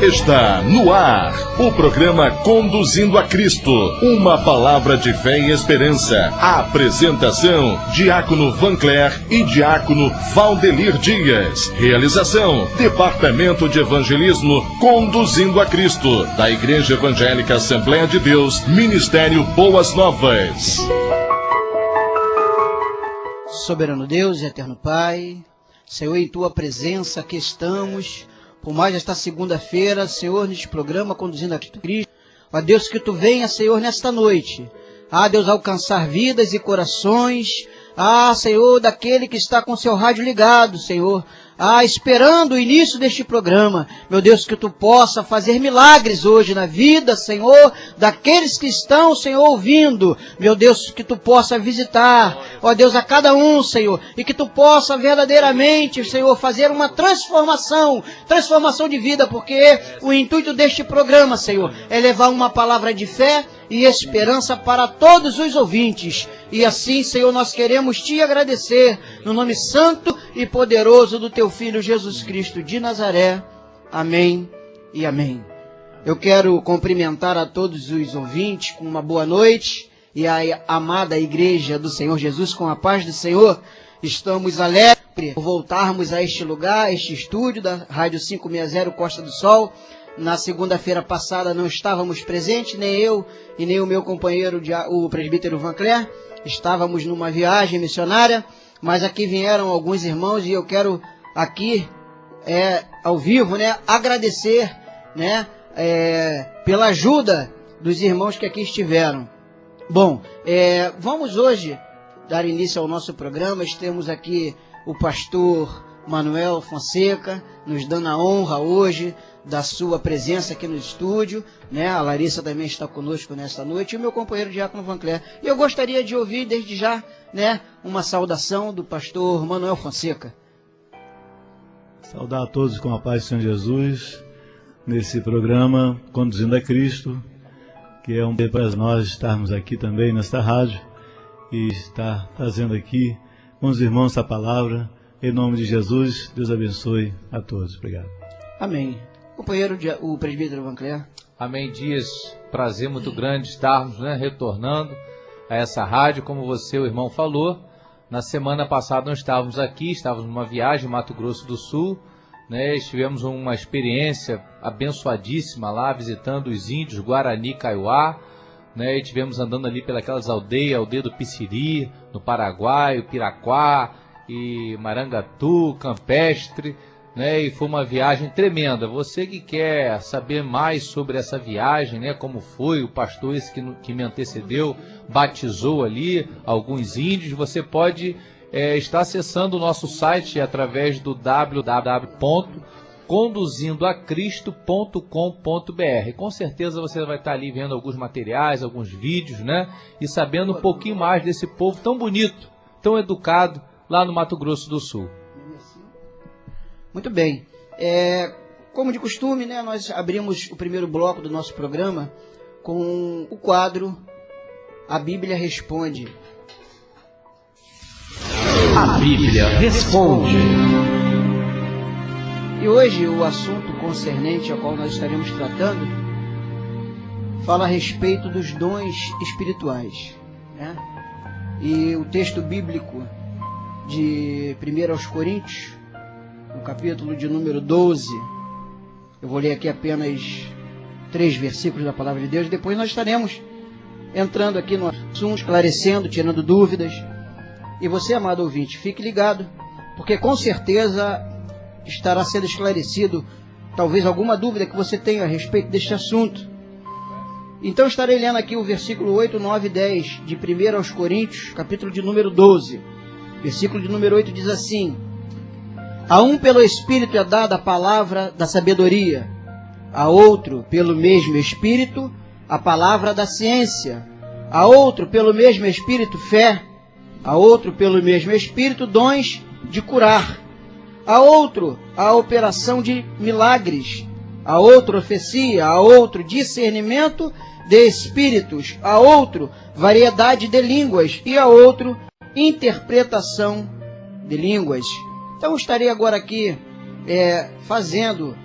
Está no ar o programa Conduzindo a Cristo, uma palavra de fé e esperança. A apresentação, Diácono Vancler e Diácono Valdelir Dias. Realização, Departamento de Evangelismo Conduzindo a Cristo, da Igreja Evangélica Assembleia de Deus, Ministério Boas Novas. Soberano Deus e eterno Pai, Senhor, em Tua presença aqui estamos, por mais esta segunda-feira, Senhor, neste programa Conduzindo a Cristo. Ó Deus, que Tu venha, Senhor, nesta noite, Deus, alcançar vidas e corações, Senhor, daquele que está com seu rádio ligado, Senhor, esperando o início deste programa. Meu Deus, que Tu possa fazer milagres hoje na vida, Senhor, daqueles que estão, Senhor, ouvindo. Meu Deus, que Tu possa visitar, ó Deus, a cada um, Senhor, e que Tu possa verdadeiramente, Senhor, fazer uma transformação de vida, porque o intuito deste programa, Senhor, é levar uma palavra de fé e esperança para todos os ouvintes. E assim, Senhor, nós queremos Te agradecer, no nome santo e poderoso do Teu Filho Jesus Cristo de Nazaré. Amém e amém. Eu quero cumprimentar a todos os ouvintes com uma boa noite e a amada Igreja do Senhor Jesus com a paz do Senhor. Estamos alegres por voltarmos a este lugar, este estúdio da Rádio 560 Costa do Sol. Na segunda-feira passada não estávamos presentes, nem eu e nem o meu companheiro, o presbítero Vancler. Estávamos numa viagem missionária, mas aqui vieram alguns irmãos e eu quero aqui, ao vivo, agradecer, pela ajuda dos irmãos que aqui estiveram. Bom, vamos hoje dar início ao nosso programa. Temos aqui o pastor Manuel Fonseca, nos dando a honra hoje da sua presença aqui no estúdio, A Larissa também está conosco nesta noite, e o meu companheiro Diácono Vancler. E eu gostaria de ouvir desde já, uma saudação do pastor Manuel Fonseca. Saudar a todos com a paz do Senhor Jesus, nesse programa Conduzindo a Cristo, que é um prazer para nós estarmos aqui também nesta rádio, e estar trazendo aqui com os irmãos a palavra. Em nome de Jesus, Deus abençoe a todos. Obrigado. Amém. Companheiro, o presbítero Vancler. Amém, Dias. Prazer muito grande estarmos retornando a essa rádio, como você, o irmão, falou. Na semana passada não estávamos aqui, estávamos numa viagem em Mato Grosso do Sul, Estivemos uma experiência abençoadíssima lá, visitando os índios Guarani Kaiowá, E estivemos andando ali pelas aldeias, a aldeia do Pissiri, no Paraguai, o Piraquá, e Marangatu, Campestre, E foi uma viagem tremenda. Você que quer saber mais sobre essa viagem, como foi, o pastor esse que me antecedeu batizou ali alguns índios, você pode estar acessando o nosso site através do www.conduzindoacristo.com.br. Com certeza você vai estar ali vendo alguns materiais, alguns vídeos, E sabendo um pouquinho mais desse povo tão bonito, tão educado, lá no Mato Grosso do Sul. Muito bem. Como de costume, nós abrimos o primeiro bloco do nosso programa com o quadro A Bíblia Responde. A Bíblia Responde. E hoje o assunto concernente ao qual nós estaremos tratando fala a respeito dos dons espirituais. E o texto bíblico de 1 aos Coríntios, no capítulo de número 12, eu vou ler aqui apenas 3 versículos da Palavra de Deus, depois nós estaremos entrando aqui no assunto, esclarecendo, tirando dúvidas. E você, amado ouvinte, fique ligado, porque com certeza estará sendo esclarecido talvez alguma dúvida que você tenha a respeito deste assunto. Então estarei lendo aqui o versículo 8, 9 e 10 de 1 aos Coríntios, capítulo de número 12. Versículo de número 8 diz assim: A um pelo Espírito é dada a palavra da sabedoria, a outro pelo mesmo Espírito a palavra da ciência, a outro pelo mesmo Espírito fé, a outro pelo mesmo Espírito dons de curar, a outro a operação de milagres, a outro profecia, a outro discernimento de espíritos, a outro variedade de línguas e a outro interpretação de línguas. Então estarei agora aqui fazendo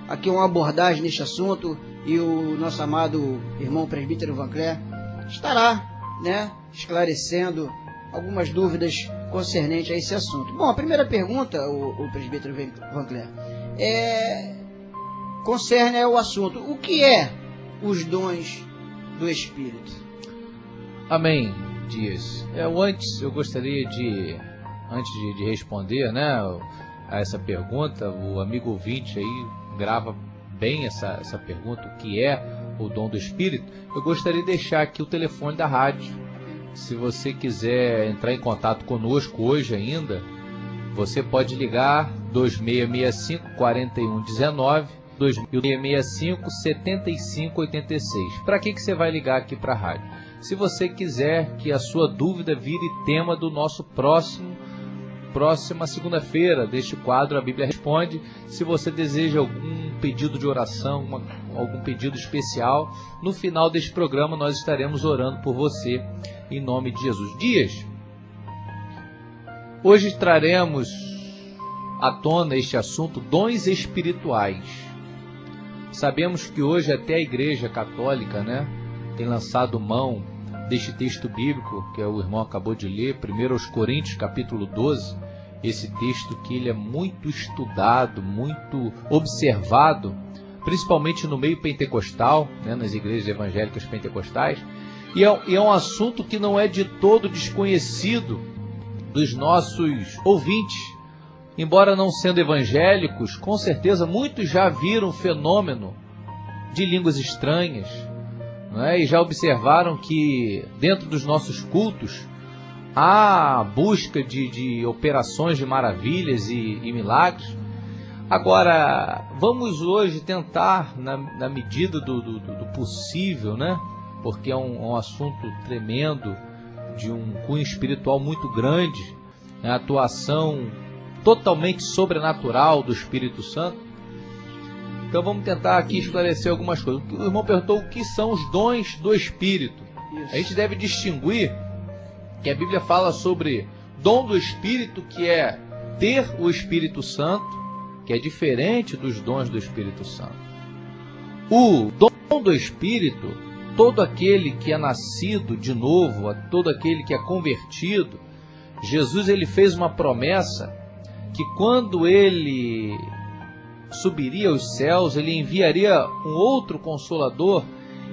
aqui uma abordagem neste assunto e o nosso amado irmão presbítero Vancler estará, né, esclarecendo algumas dúvidas concernentes a esse assunto. Bom, a primeira pergunta, o presbítero Vancler, concerne ao assunto: o que é os dons do Espírito? Amém, Dias. Antes eu gostaria de responder, né, a essa pergunta, o amigo ouvinte aí grava bem essa pergunta, o que é o dom do Espírito. Eu gostaria de deixar aqui o telefone da rádio. Se você quiser entrar em contato conosco hoje ainda, você pode ligar 2665-4119, 2665-7586. Para que você vai ligar aqui para a rádio? Se você quiser que a sua dúvida vire tema do nosso próxima segunda-feira deste quadro A Bíblia Responde. Se você deseja algum pedido de oração, algum pedido especial, no final deste programa nós estaremos orando por você em nome de Jesus. Dias, hoje traremos à tona este assunto, dons espirituais. Sabemos que hoje até a Igreja Católica, né, tem lançado mão deste texto bíblico que o irmão acabou de ler, 1 Coríntios capítulo 12, esse texto que ele é muito estudado, muito observado, principalmente no meio pentecostal, né, nas igrejas evangélicas pentecostais, e é um assunto que não é de todo desconhecido dos nossos ouvintes. Embora não sendo evangélicos, com certeza muitos já viram o fenômeno de línguas estranhas, né, e já observaram que dentro dos nossos cultos há busca de operações de maravilhas e milagres. Agora, vamos hoje tentar, na medida do possível, né, porque é um assunto tremendo, de um cunho espiritual muito grande, né, a atuação totalmente sobrenatural do Espírito Santo. Então vamos tentar aqui esclarecer algumas coisas. O irmão perguntou o que são os dons do Espírito. Isso. A gente deve distinguir que a Bíblia fala sobre dom do Espírito, que é ter o Espírito Santo, que é diferente dos dons do Espírito Santo. O dom do Espírito, todo aquele que é nascido de novo, todo aquele que é convertido, Jesus ele fez uma promessa que quando ele subiria aos céus, ele enviaria um outro Consolador,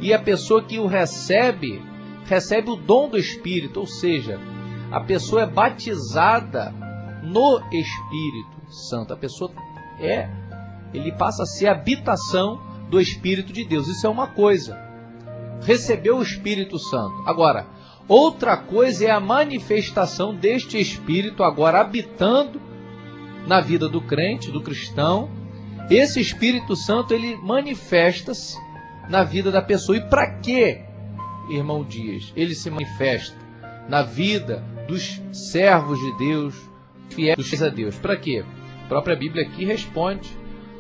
e a pessoa que o recebe o dom do Espírito, ou seja, a pessoa é batizada no Espírito Santo. A pessoa ele passa a ser a habitação do Espírito de Deus. Isso é uma coisa. Recebeu o Espírito Santo. Agora, outra coisa é a manifestação deste Espírito agora habitando na vida do crente, do cristão. Esse Espírito Santo, ele manifesta-se na vida da pessoa. E para que, irmão Dias, ele se manifesta na vida dos servos de Deus, fiéis a Deus? Para quê? A própria Bíblia aqui responde,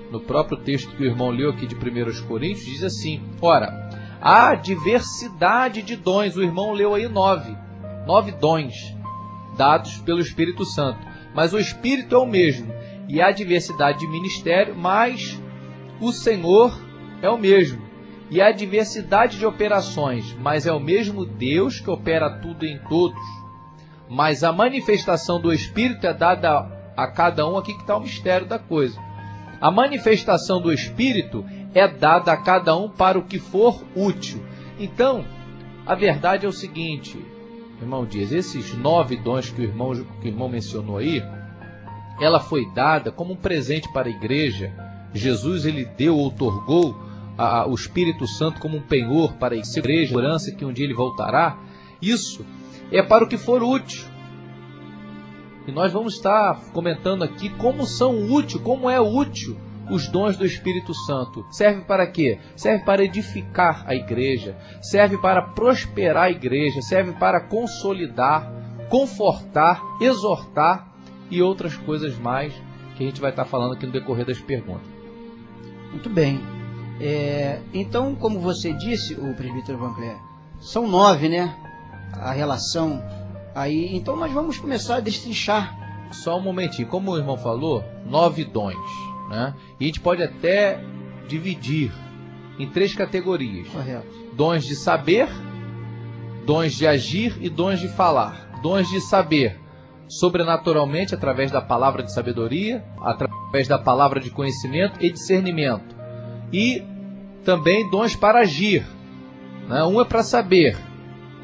no próprio texto que o irmão leu aqui de 1 Coríntios, diz assim: ora, há diversidade de dons. O irmão leu aí 9 dons dados pelo Espírito Santo, mas o Espírito é o mesmo. E há diversidade de ministério, mas o Senhor é o mesmo. E há diversidade de operações, mas é o mesmo Deus que opera tudo em todos. Mas a manifestação do Espírito é dada a cada um. Aqui que está o mistério da coisa. A manifestação do Espírito é dada a cada um para o que for útil. Então, a verdade é o seguinte, irmão Dias, esses 9 dons que o irmão mencionou aí, ela foi dada como um presente para a igreja. Jesus ele outorgou o Espírito Santo como um penhor para a igreja, segurança que um dia ele voltará. Isso é para o que for útil. E nós vamos estar comentando aqui como é útil os dons do Espírito Santo. Serve para quê? Serve para edificar a igreja, serve para prosperar a igreja, serve para consolidar, confortar, exortar e outras coisas mais que a gente vai estar falando aqui no decorrer das perguntas. Muito bem. Então, como você disse, o presbítero Vancler, são 9, né? A relação aí. Então, nós vamos começar a destrinchar. Só um momentinho. Como o irmão falou, 9 dons, né? E a gente pode até dividir em 3 categorias. Correto. Dons de saber, dons de agir e dons de falar. Dons de saber, sobrenaturalmente, através da palavra de sabedoria, através da palavra de conhecimento e discernimento. E também dons para agir, né? Um é para saber,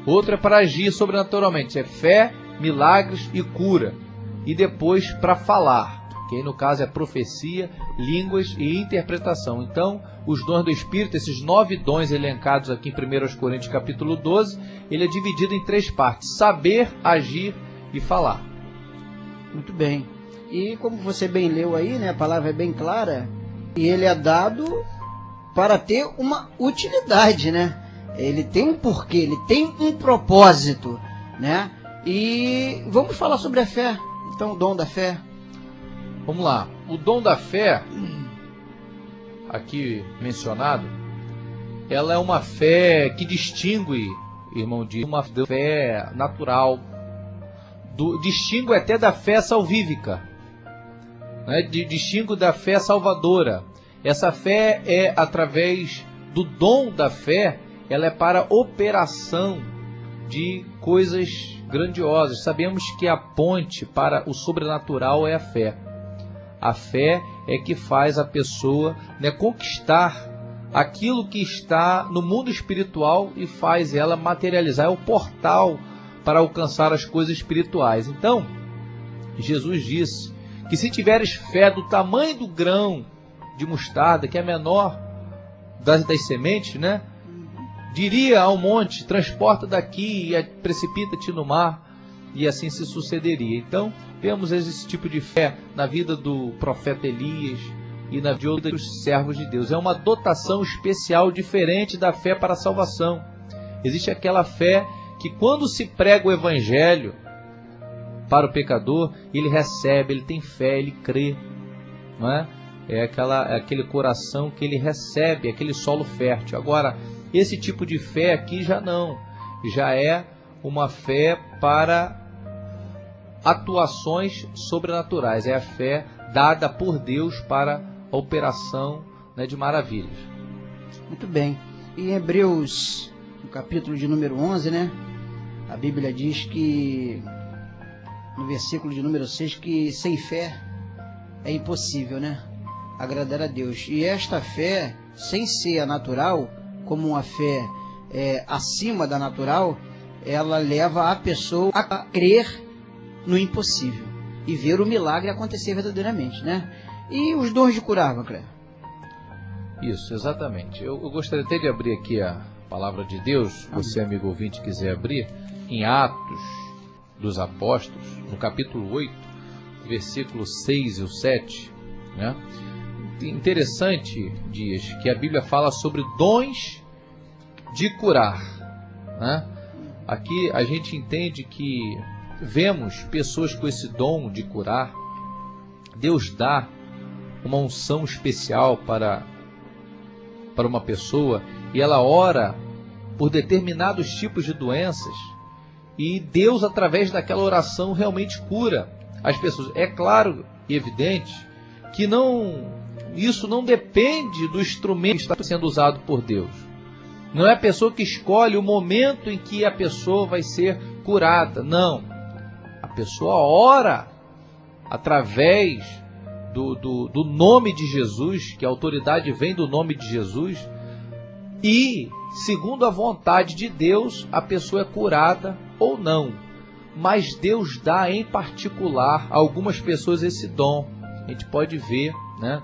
outro é para agir sobrenaturalmente. É fé, milagres e cura. E depois para falar, que aí no caso é profecia, línguas e interpretação. Então, os dons do Espírito, esses 9 dons elencados aqui em 1 Coríntios capítulo 12, ele é dividido em 3 partes: saber, agir e falar. Muito bem. E como você bem leu aí, né, a palavra é bem clara, e ele é dado para ter uma utilidade, né? Ele tem um porquê, ele tem um propósito, né? E vamos falar sobre a fé. Então, o dom da fé. Vamos lá. O dom da fé, aqui mencionado, ela é uma fé que distingue, irmão, de uma fé natural, distingue até da fé salvífica, né? Distingue da fé salvadora. Essa fé é através do dom da fé, ela é para operação de coisas grandiosas. Sabemos que a ponte para o sobrenatural é a fé. A fé é que faz a pessoa, né, conquistar aquilo que está no mundo espiritual e faz ela materializar. É o portal para alcançar as coisas espirituais. Então, Jesus disse que se tiveres fé do tamanho do grão de mostarda, que é a menor das sementes, né, diria ao monte: transporta daqui e precipita-te no mar, e assim se sucederia. Então, vemos esse tipo de fé na vida do profeta Elias e na vida dos servos de Deus. É uma dotação especial, diferente da fé para a salvação. Existe aquela fé que, quando se prega o evangelho para o pecador, ele recebe, ele tem fé, ele crê, não é? É aquele coração que ele recebe, aquele solo fértil. Agora, esse tipo de fé aqui já não, já é uma fé para atuações sobrenaturais. É a fé dada por Deus para a operação, né, de maravilhas. Muito bem. Em Hebreus, no capítulo de número 11, né, a Bíblia diz que, no versículo de número 6, que sem fé é impossível, né, agradar a Deus. E esta fé, sem ser a natural, como uma fé acima da natural, ela leva a pessoa a crer no impossível e ver o milagre acontecer verdadeiramente, né? E os dons de curar, Vancler? Isso, exatamente. Eu gostaria até de abrir aqui a palavra de Deus, você, amigo ouvinte, quiser abrir, em Atos dos Apóstolos, no capítulo 8, versículos 6 e o 7, né? Interessante, Dias, que a Bíblia fala sobre dons de curar, né? Aqui a gente entende que vemos pessoas com esse dom de curar. Deus dá uma unção especial para uma pessoa e ela ora por determinados tipos de doenças, e Deus, através daquela oração, realmente cura as pessoas. É claro e evidente que isso não depende do instrumento que está sendo usado por Deus. Não é a pessoa que escolhe o momento em que a pessoa vai ser curada. Não. A pessoa ora através do nome de Jesus, que a autoridade vem do nome de Jesus, e, segundo a vontade de Deus, a pessoa é curada ou não. Mas Deus dá em particular a algumas pessoas esse dom. A gente pode ver, né?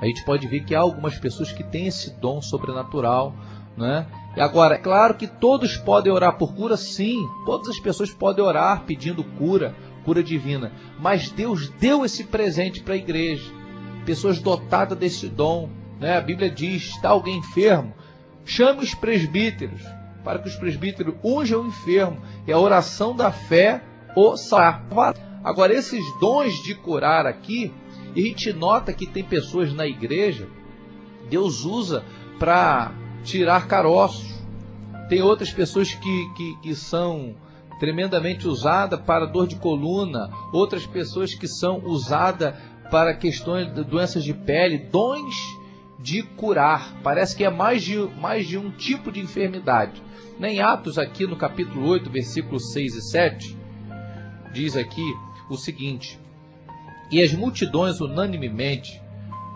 A gente pode ver que há algumas pessoas que têm esse dom sobrenatural, né? E agora, é claro que todos podem orar por cura, sim. Todas as pessoas podem orar pedindo cura divina. Mas Deus deu esse presente para a igreja. Pessoas dotadas desse dom, né? A Bíblia diz: está alguém enfermo, chame os presbíteros, para que os presbíteros unjam o enfermo. E a oração da fé o salva. Agora, esses dons de curar aqui, e a gente nota que tem pessoas na igreja, Deus usa para tirar caroços. Tem outras pessoas que são tremendamente usadas para dor de coluna, outras pessoas que são usadas para questões de doenças de pele, dons de curar. Parece que é mais de um tipo de enfermidade. Em Atos, aqui no capítulo 8, versículos 6 e 7, diz aqui o seguinte: e as multidões unanimemente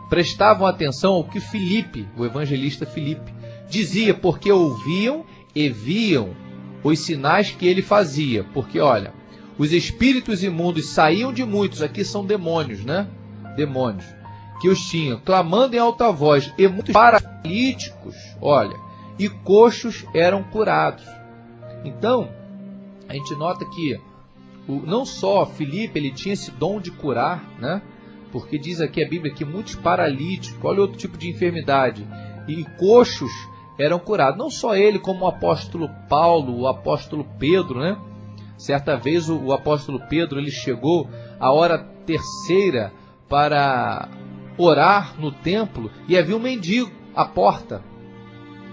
prestavam atenção ao que Filipe, o evangelista Filipe, dizia, porque ouviam e viam os sinais que ele fazia. Porque, olha, os espíritos imundos saíam de muitos, aqui são demônios, né? Demônios, que os tinham, clamando em alta voz, e muitos paralíticos, olha, e coxos eram curados. Então, a gente nota que não só Filipe, ele tinha esse dom de curar, né? Porque diz aqui a Bíblia que muitos paralíticos, olha outro tipo de enfermidade, e coxos eram curados. Não só ele, como o apóstolo Paulo, o apóstolo Pedro, né? Certa vez o apóstolo Pedro, ele chegou à hora terceira para orar no templo e havia um mendigo à porta.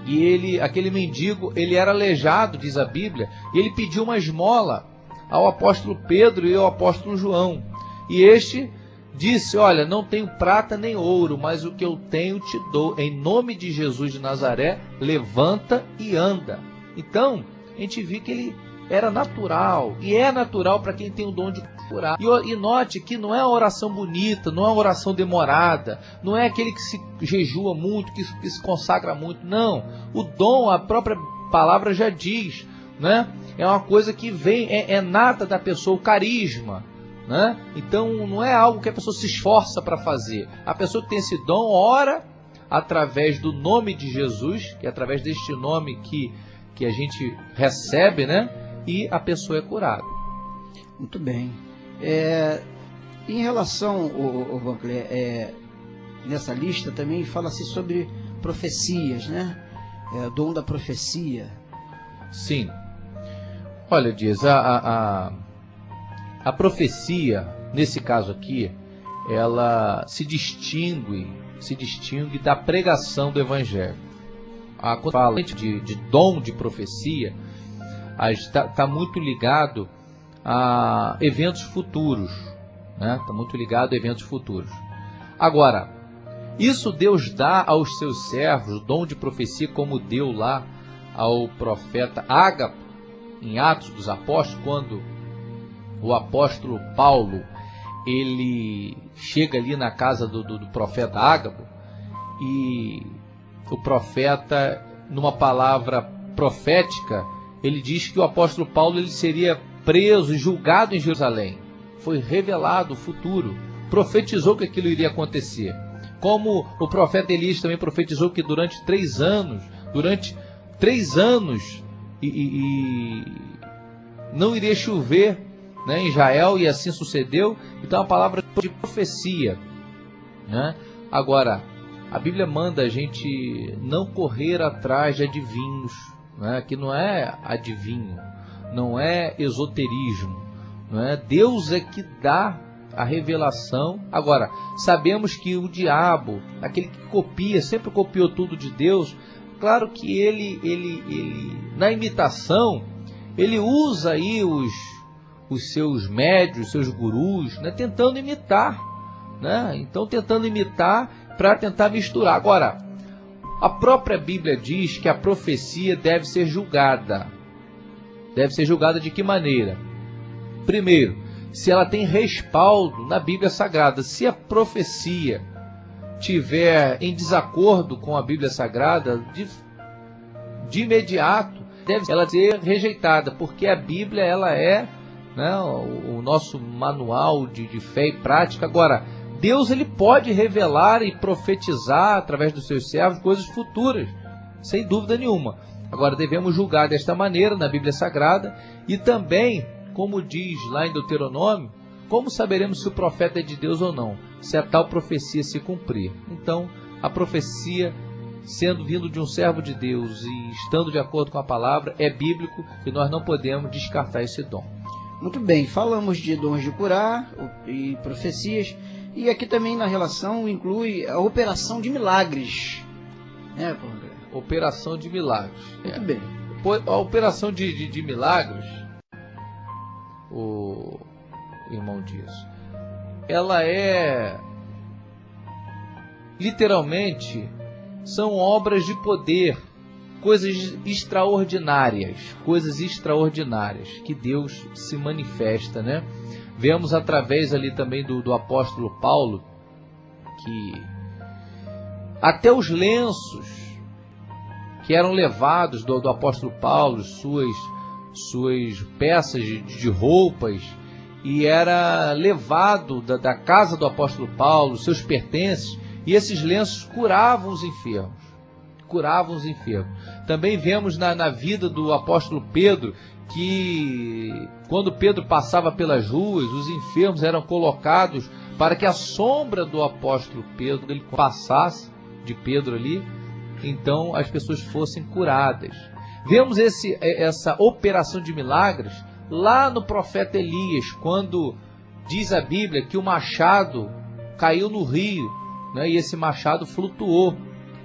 E aquele mendigo, ele era aleijado, diz a Bíblia, e ele pediu uma esmola ao apóstolo Pedro e ao apóstolo João. E este disse: olha, não tenho prata nem ouro, mas o que eu tenho te dou. Em nome de Jesus de Nazaré, levanta e anda. Então, a gente viu que ele era natural, e é natural para quem tem o dom de curar. E note que não é uma oração bonita, não é uma oração demorada, não é aquele que se jejua muito, que se consagra muito. Não, o dom, a própria palavra já diz, né? É uma coisa que vem, é nata da pessoa, o carisma, né? Então não é algo que a pessoa se esforça para fazer. A pessoa que tem esse dom ora através do nome de Jesus, que é através deste nome que a gente recebe, né? E a pessoa é curada. Muito bem. Em relação ao Vancler, nessa lista também fala-se sobre profecias, né? O dom da profecia. Sim. Olha, Dias, a profecia, nesse caso aqui, ela se distingue da pregação do Evangelho. Quando fala de dom de profecia, está muito ligado a eventos futuros, né? Está muito ligado a eventos futuros. Agora, isso Deus dá aos seus servos, o dom de profecia, como deu lá ao profeta Ágabo, em Atos dos Apóstolos, quando o apóstolo Paulo, ele chega ali na casa do profeta Ágabo, e o profeta, numa palavra profética, ele diz que o apóstolo Paulo ele seria preso e julgado em Jerusalém. Foi revelado o futuro, profetizou que aquilo iria acontecer. Como o profeta Elias também profetizou que durante 3 anos, não iria chover, né, em Israel, e assim sucedeu. Então a palavra de profecia, né? Agora, a Bíblia manda a gente não correr atrás de adivinhos, né? Que não é adivinho, não é esoterismo, não é? Deus é que dá a revelação. Agora, sabemos que o diabo, aquele que copia, sempre copiou tudo de Deus. Claro que ele na imitação, ele usa aí os seus médios, os seus gurus, né, tentando imitar, né? Então, tentando imitar para tentar misturar. Agora, a própria Bíblia diz que a profecia deve ser julgada. Deve ser julgada de que maneira? Primeiro, se ela tem respaldo na Bíblia Sagrada. Se a profecia tiver em desacordo com a Bíblia Sagrada, de imediato deve ela ser rejeitada, porque a Bíblia ela é, né, o nosso manual de fé e prática. Agora, Deus ele pode revelar e profetizar através dos seus servos coisas futuras, sem dúvida nenhuma. Agora, devemos julgar desta maneira na Bíblia Sagrada, e também, como diz lá em Deuteronômio, como saberemos se o profeta é de Deus ou não? Se a tal profecia se cumprir. Então, a profecia, sendo vindo de um servo de Deus e estando de acordo com a palavra, é bíblico, e nós não podemos descartar esse dom. Muito bem, falamos de dons de curar e profecias, e aqui também na relação inclui a operação de milagres. Operação de milagres. Muito bem. A operação de milagres, o irmão Dias, ela é literalmente são obras de poder, coisas extraordinárias que Deus se manifesta, né? Vemos através ali também do apóstolo Paulo que até os lenços que eram levados do apóstolo Paulo, suas peças de roupas, e era levado da casa do apóstolo Paulo, seus pertences, e esses lenços curavam os enfermos. Também vemos na vida do apóstolo Pedro que quando Pedro passava pelas ruas, os enfermos eram colocados para que a sombra do apóstolo Pedro, ele passasse de Pedro ali, então as pessoas fossem curadas. Vemos essa operação de milagres lá no profeta Elias, quando diz a Bíblia que o machado caiu no rio, né, e esse machado flutuou.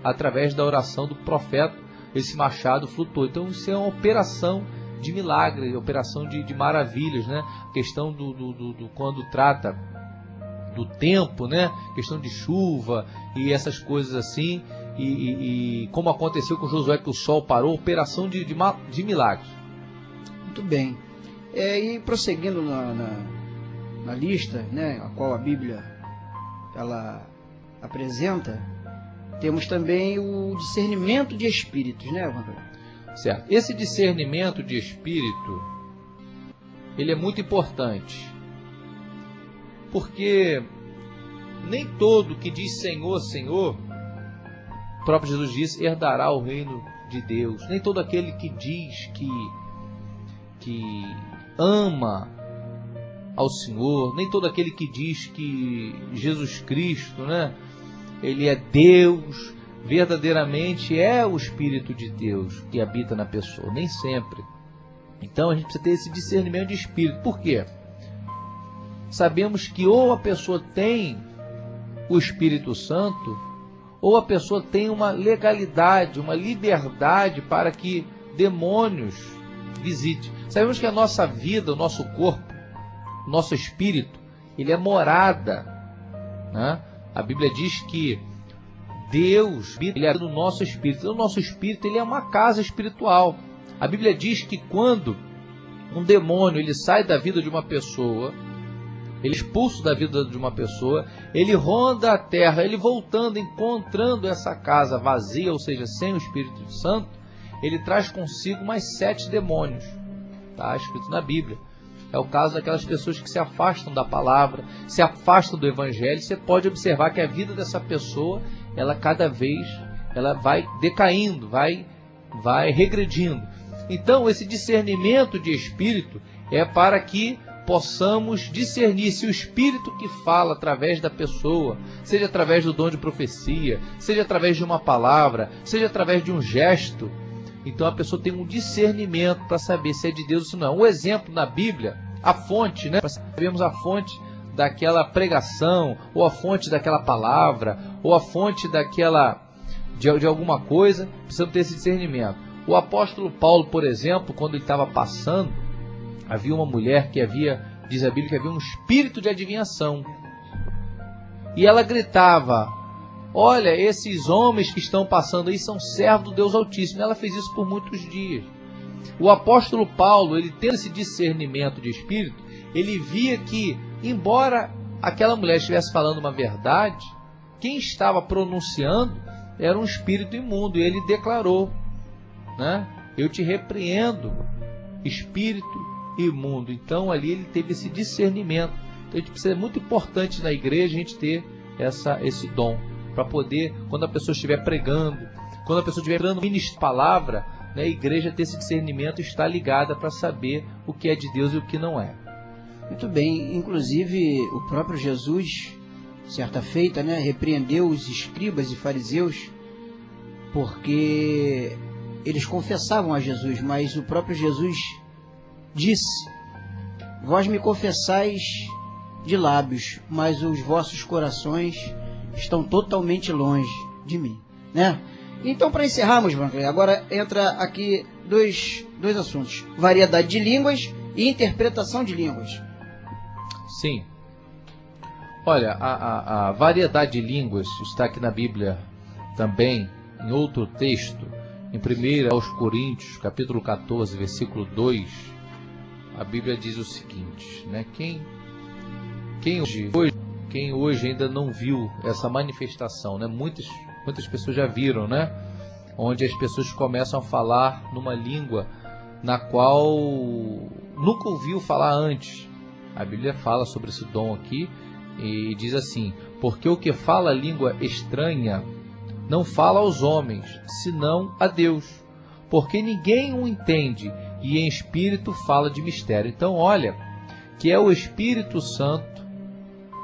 Através da oração do profeta, esse machado flutuou. Então isso é uma operação de milagre, operação de maravilhas, né? A questão do quando trata do tempo, né? Questão de chuva e essas coisas assim, e como aconteceu com Josué, que o sol parou, operação de milagres. Muito bem. E prosseguindo na lista, né, a qual a Bíblia ela apresenta, temos também o discernimento de espíritos, né, Evandro? Certo. Esse discernimento de espírito, ele é muito importante, porque nem todo que diz Senhor, Senhor, o próprio Jesus diz, herdará o reino de Deus. Nem todo aquele que diz que ama ao Senhor, nem todo aquele que diz que Jesus Cristo, né, Ele é Deus, verdadeiramente é o Espírito de Deus que habita na pessoa, nem sempre. Então a gente precisa ter esse discernimento de espírito. Por quê? Sabemos que ou a pessoa tem o Espírito Santo, ou a pessoa tem uma legalidade, uma liberdade para que demônios visitem. Sabemos que a nossa vida, o nosso corpo, o nosso espírito, ele é morada, né? A Bíblia diz que Deus, ele é do nosso espírito. O nosso espírito, ele é uma casa espiritual. A Bíblia diz que quando um demônio ele sai da vida de uma pessoa, ele é expulso da vida de uma pessoa, ele ronda a terra, ele voltando, encontrando essa casa vazia, ou seja, sem o Espírito Santo, ele traz consigo mais 7 demônios. Está escrito na Bíblia. É o caso daquelas pessoas que se afastam da palavra, se afastam do Evangelho. Você pode observar que a vida dessa pessoa, ela cada vez ela vai decaindo, vai regredindo. Então, esse discernimento de espírito é para que possamos discernir se o espírito que fala através da pessoa, seja através do dom de profecia, seja através de uma palavra, seja através de um gesto, então a pessoa tem um discernimento para saber se é de Deus ou se não. Um exemplo na Bíblia, a fonte, né? Para sabermos a fonte daquela pregação, ou a fonte daquela palavra, ou a fonte de alguma coisa, precisamos ter esse discernimento. O apóstolo Paulo, por exemplo, quando ele estava passando, havia uma mulher que diz a Bíblia, que havia um espírito de adivinhação. E ela gritava: olha, esses homens que estão passando aí são servos do Deus Altíssimo. Ela fez isso por muitos dias. O apóstolo Paulo, ele tendo esse discernimento de espírito, ele via que, embora aquela mulher estivesse falando uma verdade, quem estava pronunciando era um espírito imundo. E ele declarou, né? Eu te repreendo, espírito imundo. Então ali ele teve esse discernimento. Então a gente precisa, é muito importante na igreja a gente ter esse dom, para poder, quando a pessoa estiver pregando, quando a pessoa estiver dando ministro palavra, né, a igreja ter esse discernimento, está ligada para saber o que é de Deus e o que não é. Muito bem. Inclusive o próprio Jesus, certa feita, né, repreendeu os escribas e fariseus porque eles confessavam a Jesus, mas o próprio Jesus disse: vós me confessais de lábios, mas os vossos corações estão totalmente longe de mim, né? Então, para encerrarmos, Vankley, agora entra aqui dois assuntos: variedade de línguas e interpretação de línguas. Sim. Olha, a variedade de línguas está aqui na Bíblia também em outro texto, em 1 aos Coríntios, capítulo 14, versículo 2, a Bíblia diz o seguinte, né? Quem hoje ainda não viu essa manifestação, né? Muitas pessoas já viram, né? Onde as pessoas começam a falar numa língua na qual nunca ouviu falar antes. A Bíblia fala sobre esse dom aqui e diz assim: porque o que fala língua estranha não fala aos homens, senão a Deus, porque ninguém o entende, e em espírito fala de mistério. Então olha, que é o Espírito Santo,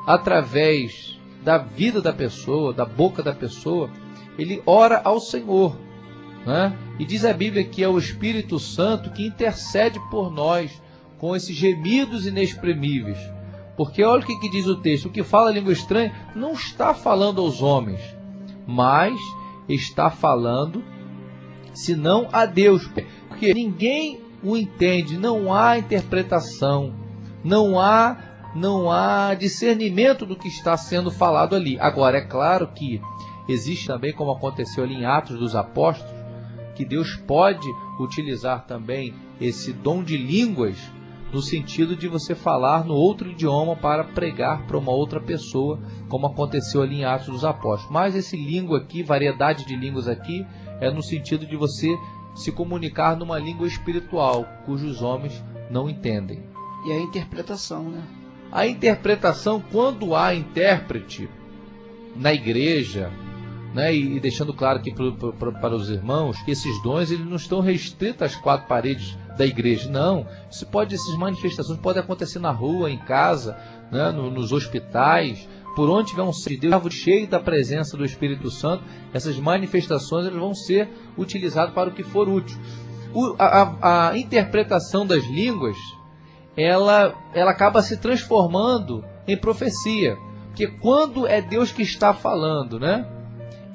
através da vida da pessoa, da boca da pessoa, ele ora ao Senhor, né? E diz a Bíblia que é o Espírito Santo que intercede por nós com esses gemidos inexprimíveis. Porque olha o que diz o texto: o que fala língua estranha não está falando aos homens, mas está falando senão a Deus, porque ninguém o entende, não há interpretação, não há discernimento do que está sendo falado ali. Agora, é claro que existe também, como aconteceu ali em Atos dos Apóstolos, que Deus pode utilizar também esse dom de línguas no sentido de você falar no outro idioma para pregar para uma outra pessoa, como aconteceu ali em Atos dos Apóstolos. Mas esse língua aqui, variedade de línguas aqui, é no sentido de você se comunicar numa língua espiritual, cujos homens não entendem. E a interpretação, né? A interpretação, quando há intérprete na igreja, né, e deixando claro aqui para os irmãos que esses dons eles não estão restritos às quatro paredes da igreja, não. Essas manifestações podem acontecer na rua, em casa, né, nos hospitais, por onde tiver um ser de Deus cheio da presença do Espírito Santo. Essas manifestações elas vão ser utilizadas para o que for útil. A interpretação das línguas, ela acaba se transformando em profecia, porque quando é Deus que está falando, né,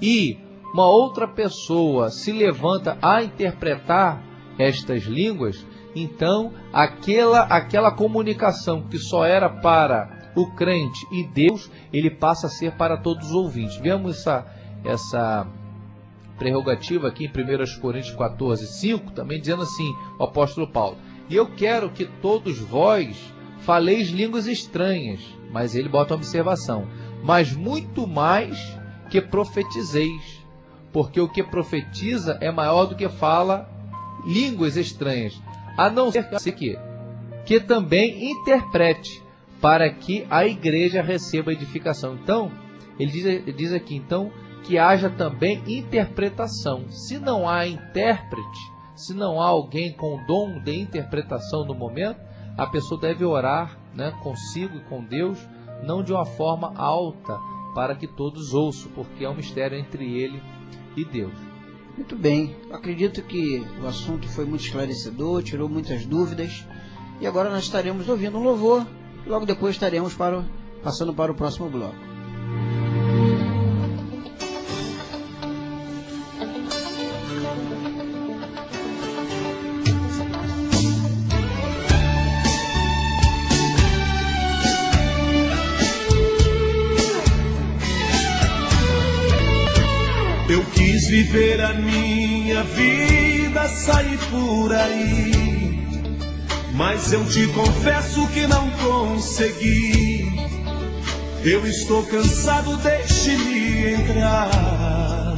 e uma outra pessoa se levanta a interpretar estas línguas, então aquela comunicação que só era para o crente e Deus, ele passa a ser para todos os ouvintes. Vemos essa prerrogativa aqui em 1 Coríntios 14, 5, também dizendo assim, o apóstolo Paulo: e eu quero que todos vós faleis línguas estranhas, mas ele bota uma observação, mas muito mais que profetizeis, porque o que profetiza é maior do que fala línguas estranhas, a não ser que também interprete, para que a igreja receba edificação. Então, ele diz aqui, então, que haja também interpretação. Se não há intérprete, se não há alguém com dom de interpretação no momento, a pessoa deve orar, né, consigo e com Deus, não de uma forma alta, para que todos ouçam, porque é um mistério entre ele e Deus. Muito bem, acredito que o assunto foi muito esclarecedor, tirou muitas dúvidas, e agora nós estaremos ouvindo um louvor, e logo depois estaremos passando para o próximo bloco. Eu quis viver a minha vida, sair por aí, mas eu te confesso que não consegui. Eu estou cansado, deixe-me entrar.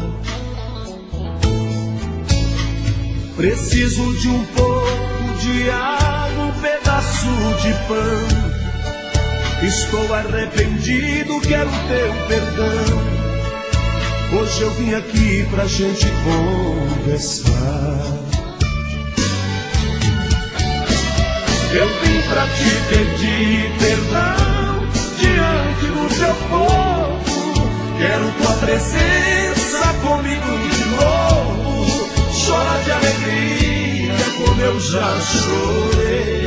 Preciso de um pouco de água, um pedaço de pão. Estou arrependido, quero teu perdão. Hoje eu vim aqui pra gente conversar. Eu vim pra te pedir perdão diante do teu povo. Quero tua presença comigo de novo. Chora de alegria como eu já chorei.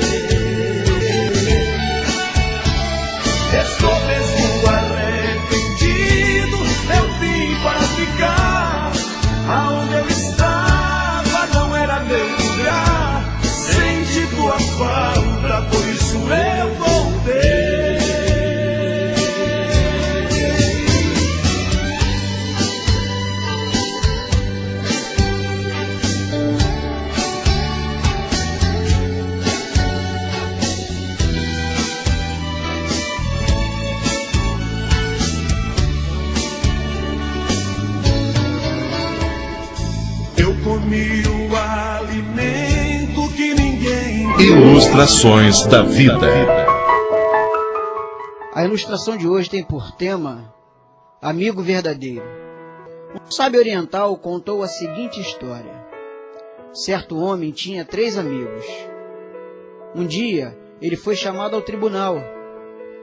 Estou mesmo arrependido, eu vim para ficar. Aonde eu estava não era meu lugar. Senti tua falta, por isso eu voltei. comi o alimento que ninguém... Ilustrações da vida. A ilustração de hoje tem por tema Amigo Verdadeiro. Um sábio oriental contou a seguinte história. Certo homem tinha 3 amigos. Um dia, ele foi chamado ao tribunal.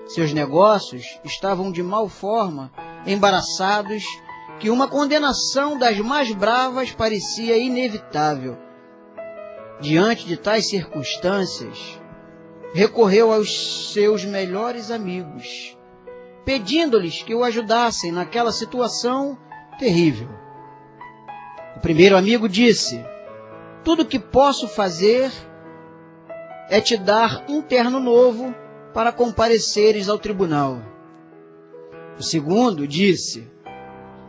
Seus negócios estavam de mal forma, embaraçados, que uma condenação das mais bravas parecia inevitável. Diante de tais circunstâncias, recorreu aos seus melhores amigos, pedindo-lhes que o ajudassem naquela situação terrível. O primeiro amigo disse: tudo que posso fazer é te dar um terno novo para compareceres ao tribunal. O segundo disse: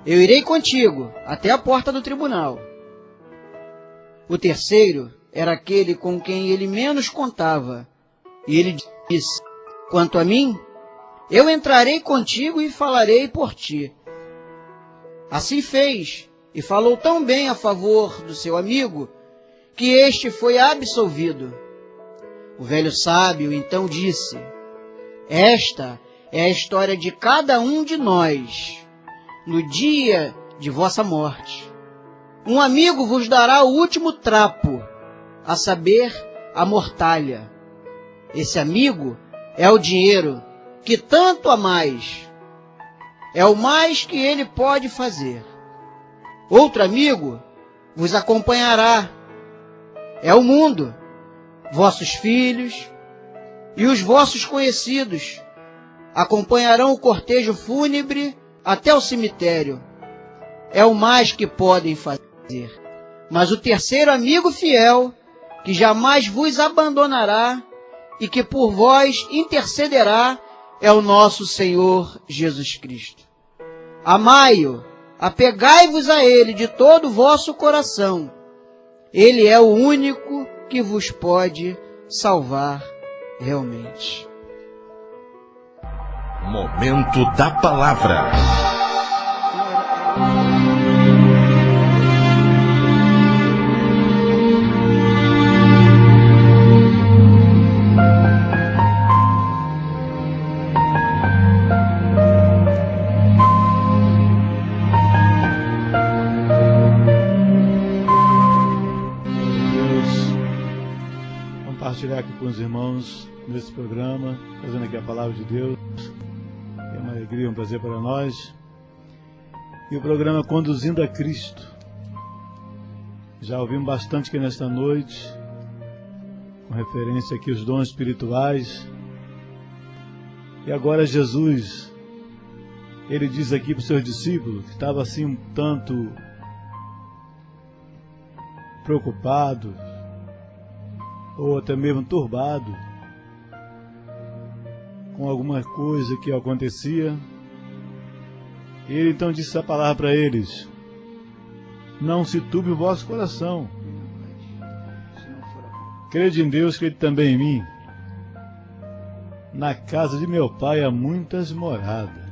eu irei contigo até a porta do tribunal. O terceiro era aquele com quem ele menos contava, e ele disse: quanto a mim, eu entrarei contigo e falarei por ti. Assim fez, e falou tão bem a favor do seu amigo, que este foi absolvido. O velho sábio então disse: esta é a história de cada um de nós, no dia de vossa morte. Um amigo vos dará o último trapo, a saber, a mortalha. Esse amigo é o dinheiro, que tanto a mais. É o mais que ele pode fazer. Outro amigo vos acompanhará. É o mundo, vossos filhos e os vossos conhecidos acompanharão o cortejo fúnebre até o cemitério. É o mais que podem fazer. Mas o terceiro amigo fiel, que jamais vos abandonará e que por vós intercederá, é o nosso Senhor Jesus Cristo. Amai-o, apegai-vos a ele de todo o vosso coração. Ele é o único que vos pode salvar realmente. Momento da palavra. Compartilhar aqui com os irmãos nesse programa, fazendo aqui a palavra de Deus. É uma alegria, um prazer para nós. E o programa Conduzindo a Cristo. Já ouvimos bastante aqui nesta noite, com referência aqui aos dons espirituais. E agora Jesus, ele diz aqui para os seus discípulos, que estava assim um tanto preocupado, ou até mesmo turbado com alguma coisa que acontecia. E ele então disse essa palavra para eles: não se turbe o vosso coração, crede em Deus, crede também em mim. Na casa de meu pai há muitas moradas,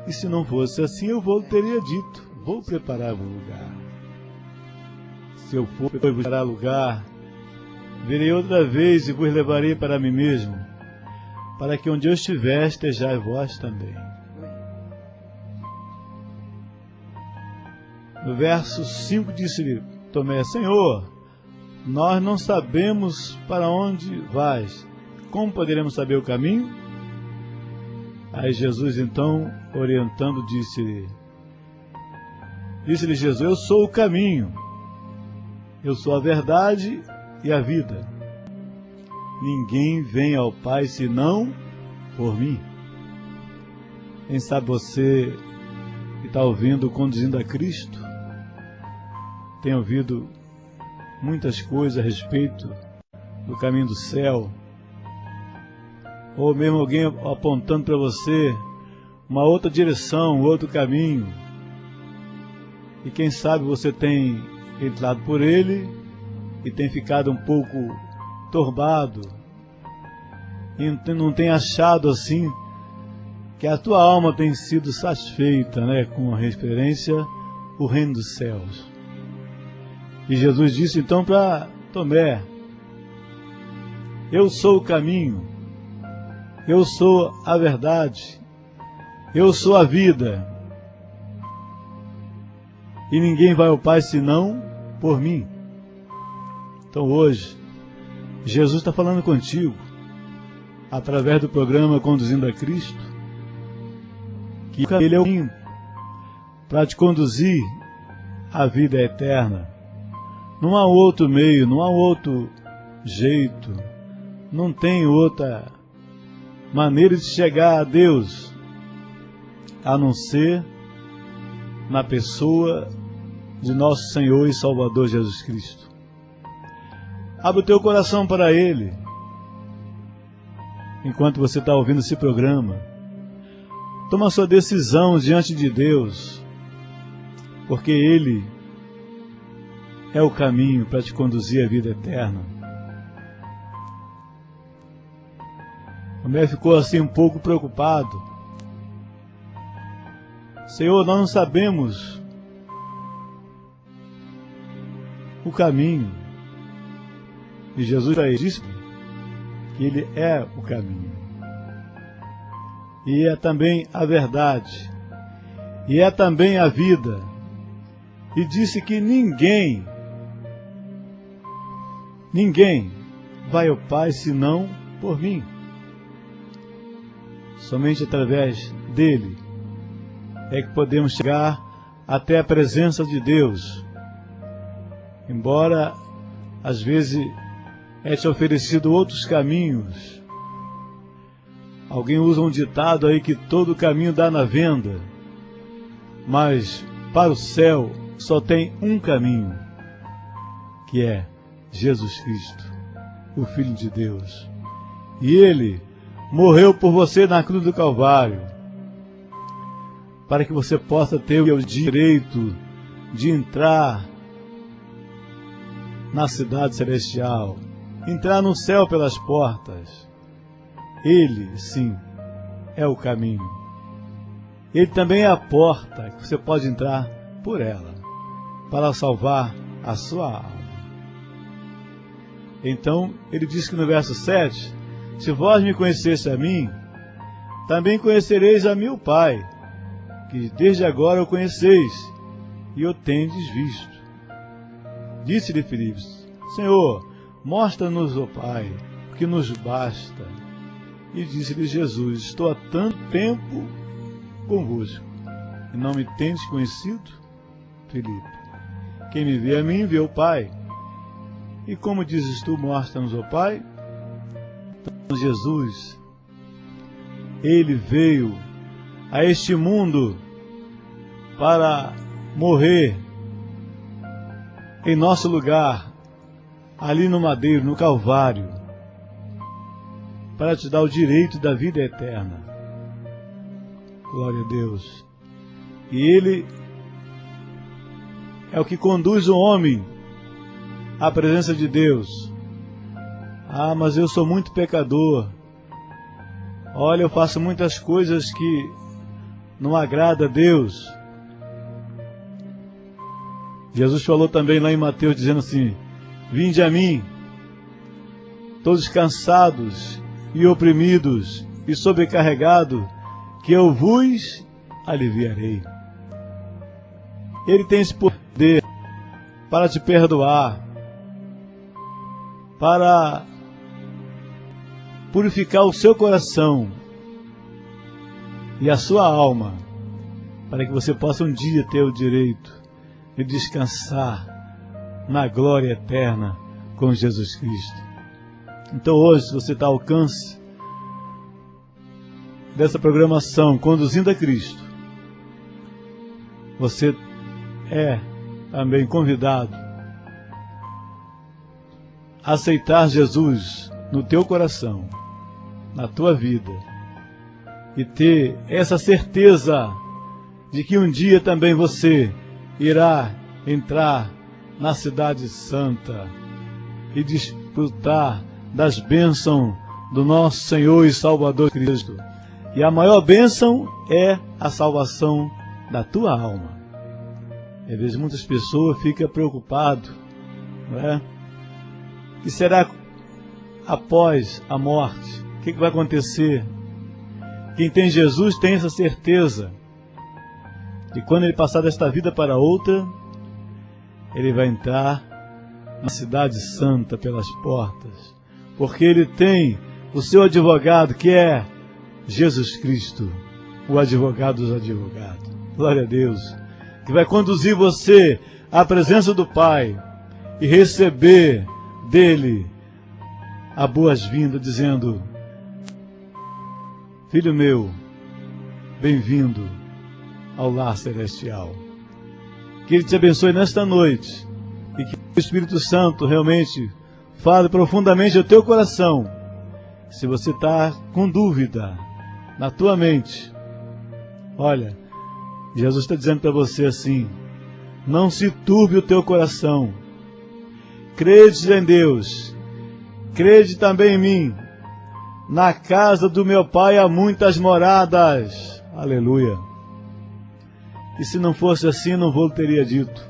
e se não fosse assim eu teria dito: vou preparar um lugar. Se eu for preparar lugar, virei outra vez e vos levarei para mim mesmo, para que onde eu estiver estejais vós também. No verso 5 disse-lhe Tomé: Senhor, nós não sabemos para onde vais, como poderemos saber o caminho? Aí Jesus então, orientando, disse-lhe Jesus: eu sou o caminho, eu sou a verdade e a vida. Ninguém vem ao Pai senão por mim. Quem sabe você que está ouvindo Conduzindo a Cristo tem ouvido muitas coisas a respeito do caminho do céu, ou mesmo alguém apontando para você uma outra direção, outro caminho, e quem sabe você tem entrado por ele e tem ficado um pouco turbado, e não tem achado assim que a tua alma tem sido satisfeita, com a referência ao reino dos céus. E Jesus disse então para Tomé: eu sou o caminho, eu sou a verdade, eu sou a vida, e ninguém vai ao Pai senão por mim. Então hoje, Jesus está falando contigo, através do programa Conduzindo a Cristo, que Ele é o caminho para te conduzir à vida eterna. Não há outro meio, não há outro jeito, não tem outra maneira de chegar a Deus, a não ser na pessoa de nosso Senhor e Salvador Jesus Cristo. Abre o teu coração para Ele, enquanto você está ouvindo esse programa. Toma a sua decisão diante de Deus, porque Ele é o caminho para te conduzir à vida eterna. Tomé ficou assim um pouco preocupado. Senhor, nós não sabemos o caminho. E Jesus disse que Ele é o caminho. E é também a verdade. E é também a vida. E disse que ninguém vai ao Pai senão por mim. Somente através dele é que podemos chegar até a presença de Deus. Embora às vezes é te oferecido outros caminhos. Alguém usa um ditado aí que todo caminho dá na venda, mas para o céu só tem um caminho, que é Jesus Cristo, o Filho de Deus. E Ele morreu por você na cruz do Calvário, para que você possa ter o direito de entrar na cidade celestial, entrar no céu pelas portas. Ele, sim, é o caminho. Ele também é a porta que você pode entrar por ela, para salvar a sua alma. Então, ele diz que no verso 7, se vós me conhecesse a mim, também conhecereis a meu Pai, que desde agora o conheceis, e o tendes visto. Disse-lhe Filipe: Senhor, mostra-nos o Pai, que nos basta. E disse-lhe Jesus: estou há tanto tempo convosco, e não me tendes conhecido? Filipe: quem me vê a mim, vê o Pai. E como dizes tu, mostra-nos o Pai? Então, Jesus, Ele veio a este mundo para morrer em nosso lugar, ali no madeiro, no Calvário, para te dar o direito da vida eterna. Glória a Deus. E Ele é o que conduz o homem à presença de Deus. Ah, mas eu sou muito pecador. Olha, eu faço muitas coisas que não agrada a Deus. Jesus falou também lá em Mateus, dizendo assim: vinde a mim, todos cansados e oprimidos e sobrecarregados, que eu vos aliviarei. Ele tem esse poder para te perdoar, para purificar o seu coração e a sua alma, para que você possa um dia ter o direito de descansar na glória eterna com Jesus Cristo. Então hoje, se você está ao alcance dessa programação Conduzindo a Cristo, você é também convidado a aceitar Jesus no teu coração, na tua vida, e ter essa certeza de que um dia também você irá entrar na cidade santa e desfrutar das bênçãos do nosso Senhor e Salvador Cristo. E a maior bênção é a salvação da tua alma. Às vezes muitas pessoas ficam preocupadas não é? O que será após a morte? O que vai acontecer? Quem tem Jesus tem essa certeza. E quando ele passar desta vida para outra, ele vai entrar na cidade santa pelas portas, porque ele tem o seu advogado, que é Jesus Cristo, o advogado dos advogados. Glória a Deus, que vai conduzir você à presença do Pai e receber dele a boas-vindas, dizendo: filho meu, bem-vindo ao lar celestial. Que ele te abençoe nesta noite e que o Espírito Santo realmente fale profundamente ao teu coração. Se você está com dúvida na tua mente, olha, Jesus está dizendo para você assim: não se turbe o teu coração. Crede em Deus, crede também em mim. Na casa do meu Pai há muitas moradas. Aleluia. E se não fosse assim, não vou teria dito: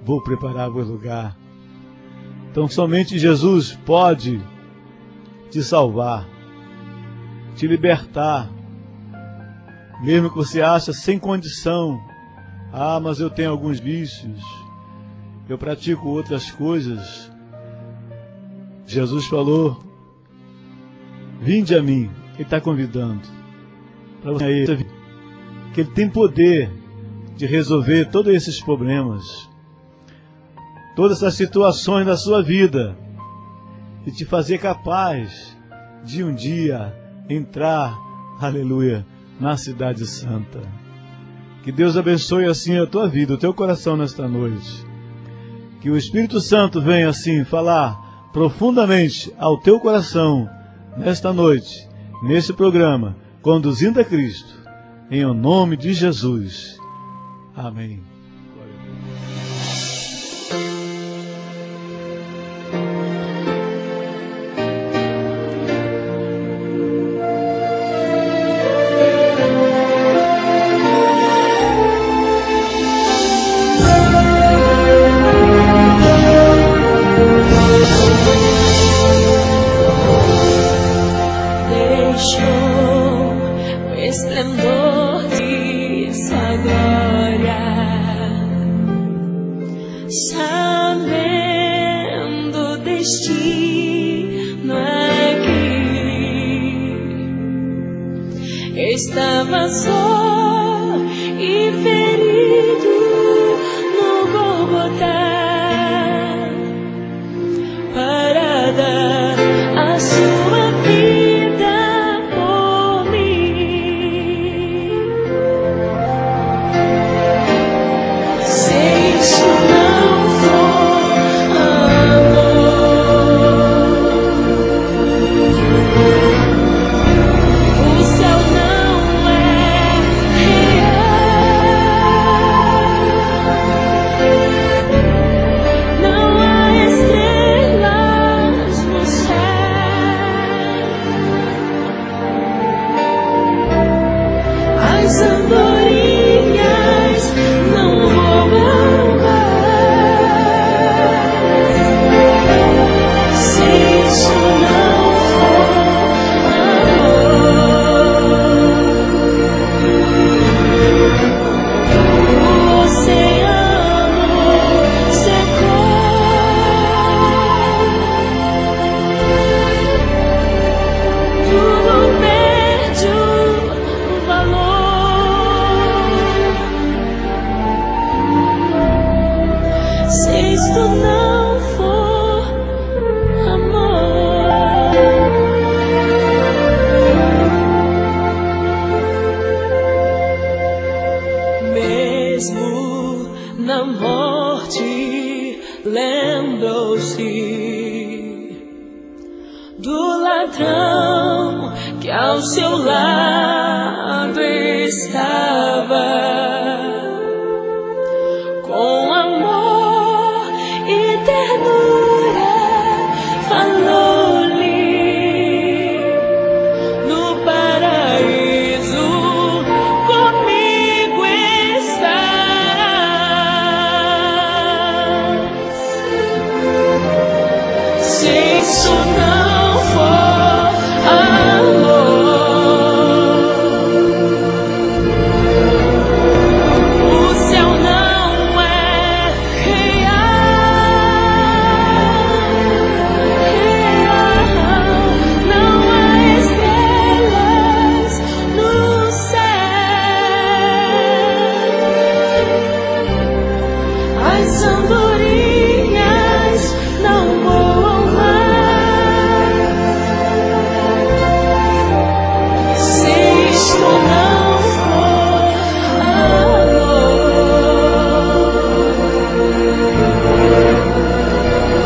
vou preparar-vos lugar. Então somente Jesus pode te salvar, te libertar. Mesmo que você ache sem condição: ah, mas eu tenho alguns vícios, eu pratico outras coisas. Jesus falou: vinde a mim. Ele está convidando para você, que Ele tem poder de resolver todos esses problemas, todas essas situações da sua vida, e te fazer capaz de um dia entrar, aleluia, na cidade santa. Que Deus abençoe assim a tua vida, o teu coração nesta noite. Que o Espírito Santo venha assim falar profundamente ao teu coração nesta noite, nesse programa, Conduzindo a Cristo, em o nome de Jesus. Amém. Estava só e ferido no Gólgota para dar a sua vida por mim. Se isso não for amor, o céu não é real. Não há estrelas no céu. As andorinhas não voam mais. Se isso não for amor, o oceano secou. Tudo perde o valor. Se isto não for amor, mesmo na morte, lembrou-se do ladrão que ao seu lado estava. Com amor e ternura falou-lhe: no paraíso comigo estarás. as andorinhas não voam mais. Se isto não for amor,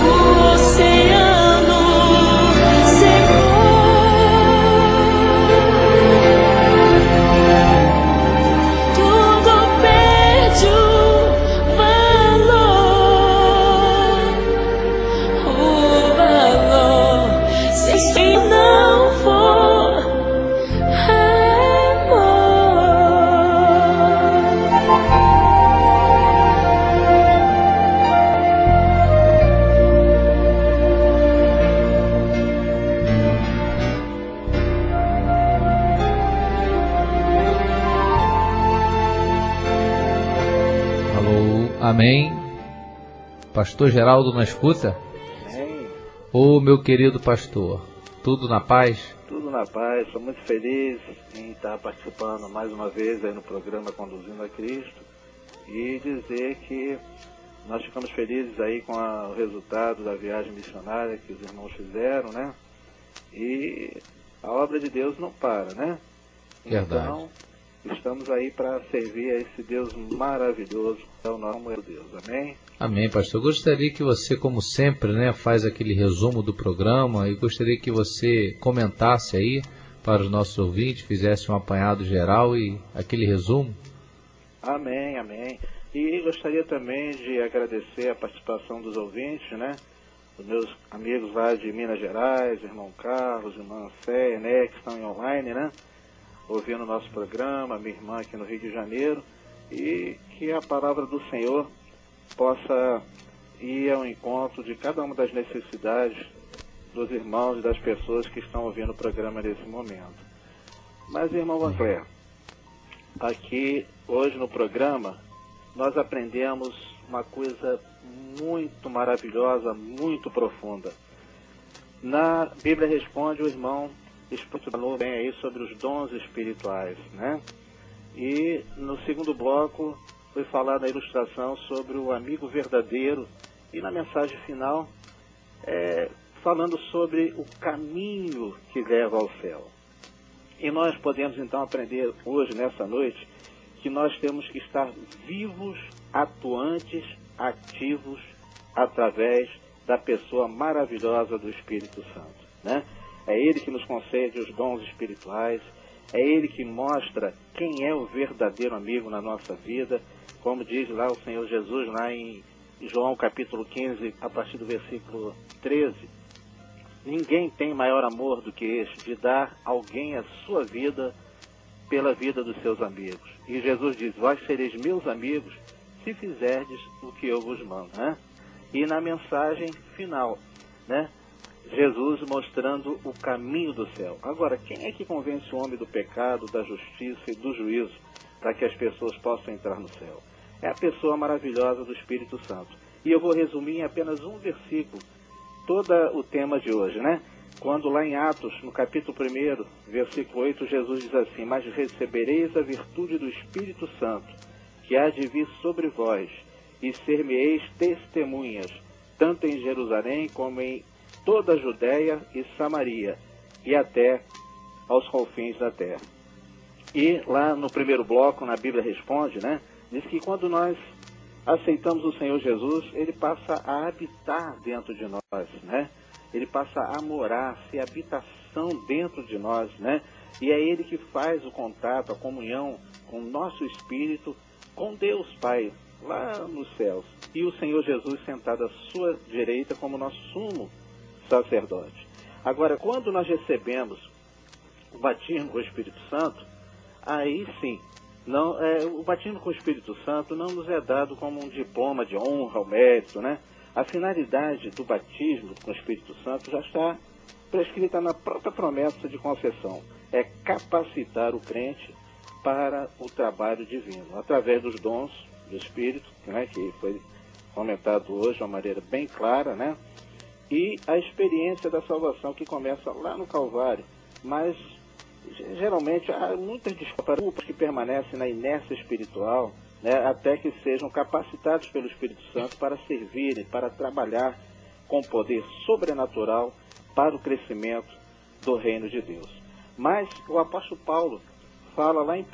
o oceano secou. Tudo perde o valor, se não for Alô, amém. Pastor Geraldo na escuta? Ô meu querido pastor, tudo na paz? Tudo na paz, estou muito feliz em estar participando mais uma vez aí no programa Conduzindo a Cristo e dizer que nós ficamos felizes aí com o resultado da viagem missionária que os irmãos fizeram, né? E a obra de Deus não para, né? Verdade. Então, estamos aí para servir a esse Deus maravilhoso, que é o nosso Deus, amém? Amém, pastor. Eu gostaria que você, como sempre, né, faz aquele resumo do programa e gostaria que você comentasse aí para os nossos ouvintes, fizesse um apanhado geral e aquele resumo. Amém, amém. E gostaria também de agradecer a participação dos ouvintes, né? Os meus amigos lá de Minas Gerais, irmão Carlos, irmã Céia, né, que estão em online, né? Ouvindo o nosso programa, minha irmã aqui no Rio de Janeiro, e que a palavra do Senhor possa ir ao encontro de cada uma das necessidades dos irmãos e das pessoas que estão ouvindo o programa nesse momento. Mas, irmão Vancler, aqui hoje no programa nós aprendemos uma coisa muito maravilhosa, muito profunda. Na Bíblia Responde, o irmão falou bem aí sobre os dons espirituais, né? E no segundo bloco foi falada a ilustração sobre o amigo verdadeiro e na mensagem final falando sobre o caminho que leva ao céu. E nós podemos então aprender hoje, nessa noite, que nós temos que estar vivos, atuantes, ativos, através da pessoa maravilhosa do Espírito Santo, né? É Ele que nos concede os dons espirituais, é Ele que mostra quem é o verdadeiro amigo na nossa vida, como diz lá o Senhor Jesus, lá em João capítulo 15, a partir do versículo 13. Ninguém tem maior amor do que este, de dar alguém a sua vida pela vida dos seus amigos. E Jesus diz, vós sereis meus amigos se fizerdes o que eu vos mando, né? E na mensagem final, né? Jesus mostrando o caminho do céu. Agora, quem é que convence o homem do pecado, da justiça e do juízo para que as pessoas possam entrar no céu? É a pessoa maravilhosa do Espírito Santo. E eu vou resumir em apenas um versículo todo o tema de hoje, né? Quando lá em Atos, no capítulo 1, versículo 8, Jesus diz assim, mas recebereis a virtude do Espírito Santo, que há de vir sobre vós, e ser-me-eis testemunhas, tanto em Jerusalém como em toda a Judéia e Samaria, e até aos confins da terra. E lá no primeiro bloco, na Bíblia Responde, né, diz que quando nós aceitamos o Senhor Jesus, Ele passa a habitar dentro de nós, né? Ele passa a morar, ser habitação dentro de nós, né? E é Ele que faz o contato, a comunhão com o nosso espírito, com Deus Pai, lá nos céus. E o Senhor Jesus sentado à sua direita como nosso sumo sacerdote. Agora, quando nós recebemos o batismo com o Espírito Santo, aí sim, o batismo com o Espírito Santo não nos é dado como um diploma de honra ou mérito, né? A finalidade do batismo com o Espírito Santo já está prescrita na própria promessa de concessão. É capacitar o crente para o trabalho divino, através dos dons do Espírito, né, que foi comentado hoje de uma maneira bem clara, né? E a experiência da salvação que começa lá no Calvário, mas geralmente há muitas desculpas que permanecem na inércia espiritual, né, até que sejam capacitados pelo Espírito Santo para servirem, para trabalhar com poder sobrenatural para o crescimento do reino de Deus. Mas o apóstolo Paulo fala lá em 1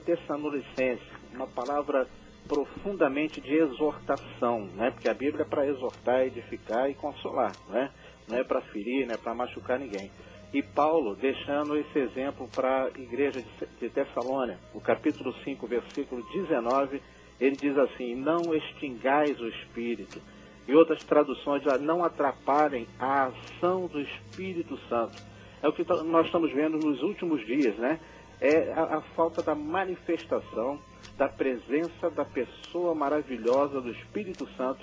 Tessalonicenses, uma palavra profundamente de exortação, né? Porque a Bíblia é para exortar, edificar e consolar, né? Não é para ferir, não é para machucar ninguém. E Paulo, deixando esse exemplo para a igreja de Tessalônia, o capítulo 5, versículo 19, ele diz assim: não extingais o Espírito. E outras traduções, não atrapalhem a ação do Espírito Santo. É o que nós estamos vendo nos últimos dias, né? É a falta da manifestação da presença da pessoa maravilhosa do Espírito Santo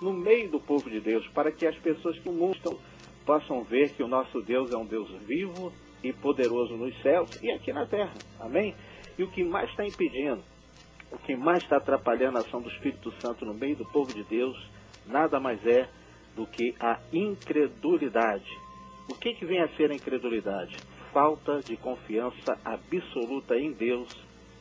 no meio do povo de Deus, para que as pessoas que o mundo estão possam ver que o nosso Deus é um Deus vivo e poderoso nos céus e aqui na terra. Amém? E o que mais está impedindo, o que mais está atrapalhando a ação do Espírito Santo no meio do povo de Deus, nada mais é do que a incredulidade. O que vem a ser a incredulidade? Falta de confiança absoluta em Deus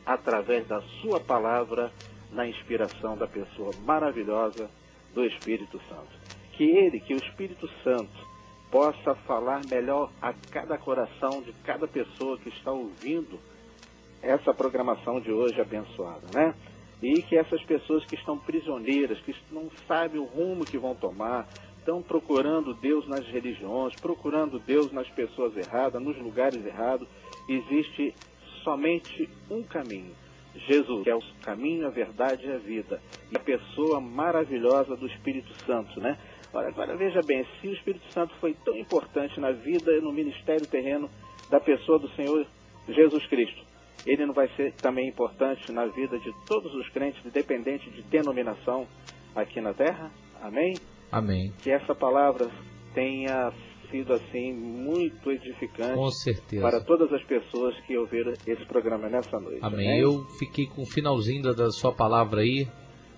através da sua palavra, na inspiração da pessoa maravilhosa do Espírito Santo. Que o Espírito Santo, possa falar melhor a cada coração de cada pessoa que está ouvindo essa programação de hoje abençoada, né? E que essas pessoas que estão prisioneiras, que não sabem o rumo que vão tomar, estão procurando Deus nas religiões, procurando Deus nas pessoas erradas, nos lugares errados, existe somente um caminho: Jesus, que é o caminho, a verdade e a vida. E a pessoa maravilhosa do Espírito Santo, né? Agora veja bem, se o Espírito Santo foi tão importante na vida e no ministério terreno da pessoa do Senhor Jesus Cristo, ele não vai ser também importante na vida de todos os crentes, independente de denominação aqui na terra? Amém? Amém. Que essa palavra tenha sido assim muito edificante. Com certeza. Para todas as pessoas que ouviram esse programa nessa noite. Amém. Amém? Eu fiquei com o finalzinho da sua palavra aí,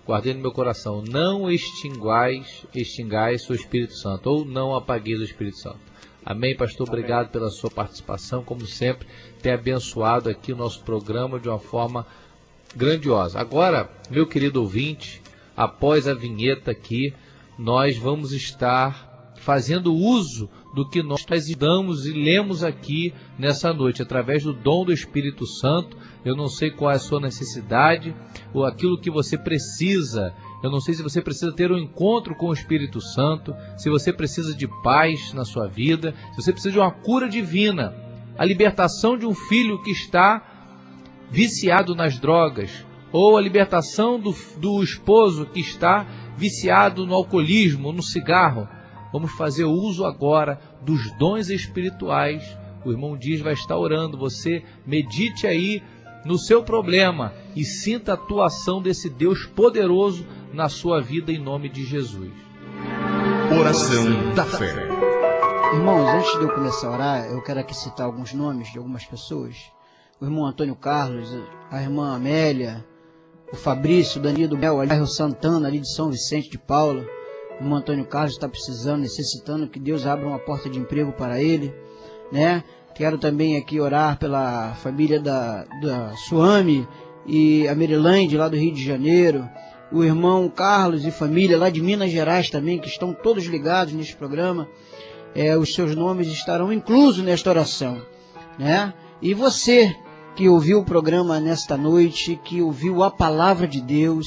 guardei no meu coração: não extingais o Espírito Santo, ou não apagueis o Espírito Santo. Amém, pastor? Amém. Obrigado pela sua participação, como sempre, tem abençoado aqui o nosso programa de uma forma grandiosa. Agora, meu querido ouvinte, após a vinheta aqui, nós vamos estar fazendo uso do que nós damos e lemos aqui nessa noite, através do dom do Espírito Santo. Eu não sei qual é a sua necessidade, ou aquilo que você precisa. Eu não sei se você precisa ter um encontro com o Espírito Santo, se você precisa de paz na sua vida, se você precisa de uma cura divina, a libertação de um filho que está viciado nas drogas, ou a libertação do esposo que está viciado no alcoolismo, no cigarro. Vamos fazer uso agora dos dons espirituais. O irmão Dias vai estar orando. Você medite aí no seu problema e sinta a atuação desse Deus poderoso na sua vida, em nome de Jesus. Oração da fé. Irmãos, antes de eu começar a orar, eu quero aqui citar alguns nomes de algumas pessoas. O irmão Antônio Carlos, a irmã Amélia, o Fabrício, o Danilo Mel, o bairro Santana, ali de São Vicente de Paula. O irmão Antônio Carlos está precisando, necessitando que Deus abra uma porta de emprego para ele, né? Quero também aqui orar pela família da Suame e a Merilande, lá do Rio de Janeiro. O irmão Carlos e família lá de Minas Gerais também, que estão todos ligados neste programa. Os seus nomes estarão inclusos nesta oração, né? E você que ouviu o programa nesta noite, que ouviu a palavra de Deus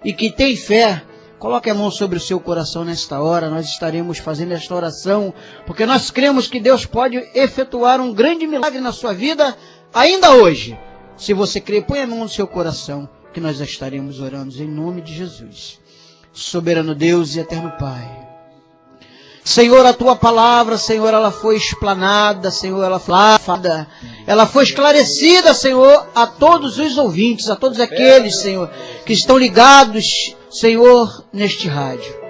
e que tem fé, coloque a mão sobre o seu coração nesta hora. Nós estaremos fazendo esta oração, porque nós cremos que Deus pode efetuar um grande milagre na sua vida ainda hoje. Se você crê, põe a mão no seu coração, que nós estaremos orando em nome de Jesus. Soberano Deus e eterno Pai, Senhor, a Tua palavra, Senhor, ela foi explanada, Senhor, ela foi esclarecida, Senhor, a todos os ouvintes, a todos aqueles, Senhor, que estão ligados, Senhor, neste rádio.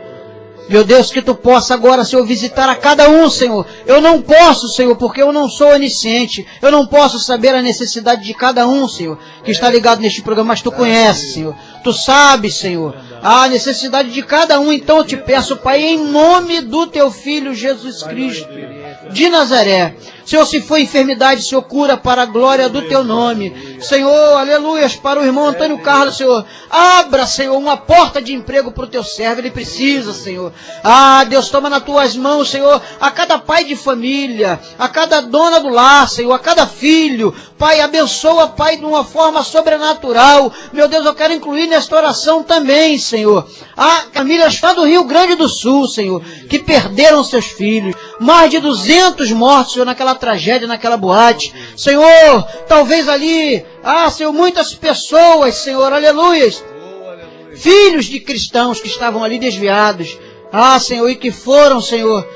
Meu Deus, que Tu possa agora, Senhor, visitar a cada um, Senhor. Eu não posso, Senhor, porque eu não sou onisciente. Eu não posso saber a necessidade de cada um, Senhor, que está ligado neste programa, mas Tu conheces, Senhor. Tu sabes, Senhor, a necessidade de cada um. Então eu te peço, Pai, em nome do Teu Filho Jesus Cristo de Nazaré, Senhor, se for enfermidade, Senhor, cura para a glória do Teu nome. Senhor, aleluias, para o irmão Antônio Carlos, Senhor. Abra, Senhor, uma porta de emprego para o Teu servo. Ele precisa, Senhor. Ah, Deus, toma nas Tuas mãos, Senhor, a cada pai de família, a cada dona do lar, Senhor, a cada filho. Pai, abençoa, Pai, de uma forma sobrenatural. Meu Deus, eu quero incluir nesta oração também, Senhor, a famílias lá do Rio Grande do Sul, Senhor, que perderam seus filhos. Mais de 200 mortos, Senhor, naquela tragédia, naquela boate. Senhor, talvez ali, Senhor, muitas pessoas, Senhor, aleluias, filhos de cristãos que estavam ali desviados. Senhor, e que foram, Senhor,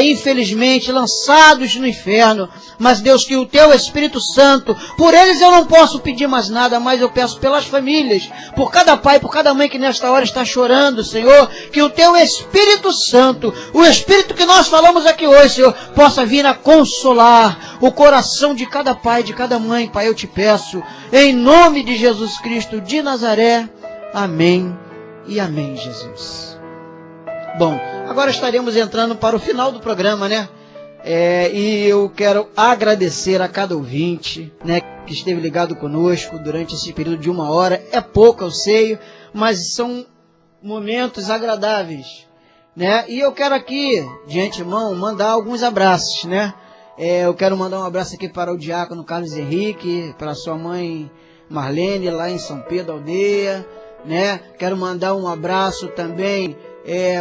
infelizmente, lançados no inferno. Mas, Deus, que o Teu Espírito Santo, por eles eu não posso pedir mais nada, mas eu peço pelas famílias, por cada pai, por cada mãe que nesta hora está chorando, Senhor, que o Teu Espírito Santo, o Espírito que nós falamos aqui hoje, Senhor, possa vir a consolar o coração de cada pai, de cada mãe. Pai, eu te peço, em nome de Jesus Cristo de Nazaré. Amém e amém, Jesus. Bom, agora estaremos entrando para o final do programa, né? E eu quero agradecer a cada ouvinte, né, que esteve ligado conosco durante esse período de 1 hora. É pouco, eu sei, mas são momentos agradáveis, né? E eu quero aqui, de antemão, mandar alguns abraços, né? Eu quero mandar um abraço aqui para o diácono Carlos Henrique, para sua mãe Marlene, lá em São Pedro, aldeia, né? Quero mandar um abraço também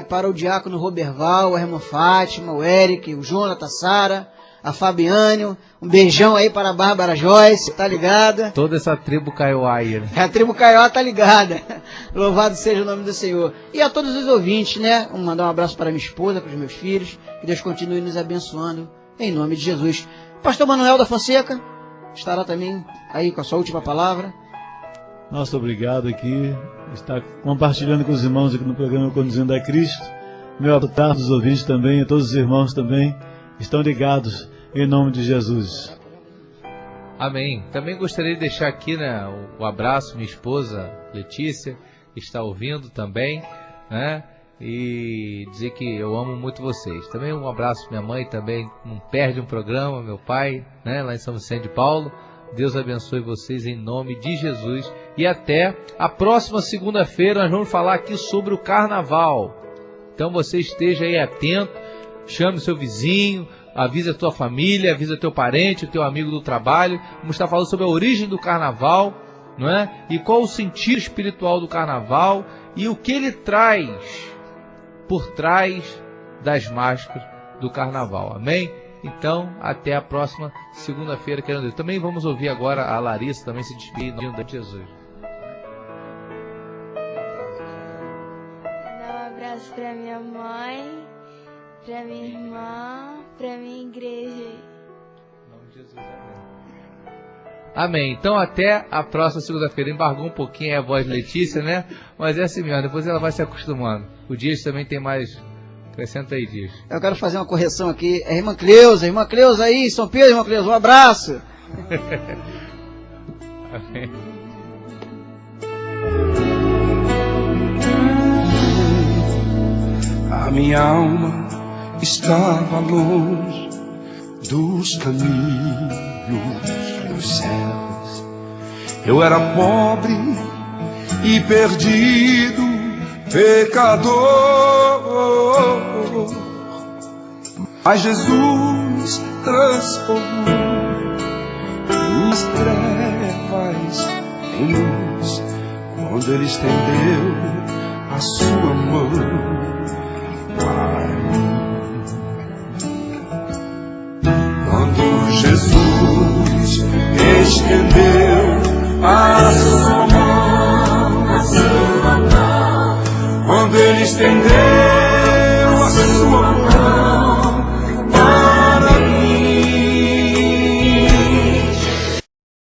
para o diácono Roberval, a irmã Fátima, o Eric, o Jonathan, a Sara, a Fabiane. Um beijão aí para a Bárbara Joyce, tá ligada? Toda essa tribo Kaiowá aí, né? A tribo Kaiowá tá ligada. Louvado seja o nome do Senhor. E a todos os ouvintes, né? Vamos mandar um abraço para minha esposa, para os meus filhos. Que Deus continue nos abençoando, em nome de Jesus. Pastor Manuel da Fonseca estará também aí com a sua última palavra. Nosso obrigado aqui, estar compartilhando com os irmãos aqui no programa Conduzindo a Cristo. Meu abraço dos ouvintes também, a todos os irmãos também, estão ligados em nome de Jesus. Amém. Também gostaria de deixar aqui, né, o abraço, minha esposa Letícia, que está ouvindo também, né, e dizer que eu amo muito vocês. Também um abraço minha mãe também, não perde um programa, meu pai, né, lá em São Vicente de Paulo. Deus abençoe vocês em nome de Jesus. E até a próxima segunda-feira nós vamos falar aqui sobre o carnaval. Então você esteja aí atento, chame o seu vizinho, avisa a tua família, avisa teu parente, o teu amigo do trabalho. Vamos estar falando sobre a origem do carnaval, não é? E qual o sentido espiritual do carnaval e o que ele traz por trás das máscaras do carnaval. Amém? Então, até a próxima segunda-feira, querendo Deus. Também vamos ouvir agora a Larissa também se despedir em nome de Jesus. Dar um abraço para minha mãe, para minha irmã, para minha igreja. Em nome de Jesus, amém. Amém. Então, até a próxima segunda-feira. Embargou um pouquinho a voz de Letícia, né? Mas é assim mesmo, depois ela vai se acostumando. O Dias também tem mais... Acrescenta aí, Dias. Eu quero fazer uma correção aqui. É a irmã Cleusa aí, São Pedro, irmã Cleusa, um abraço. Amém. A minha alma estava longe dos caminhos dos céus. Eu era pobre e perdido, pecador. Mas Jesus transformou minhas trevas em luz, quando Ele estendeu a sua mão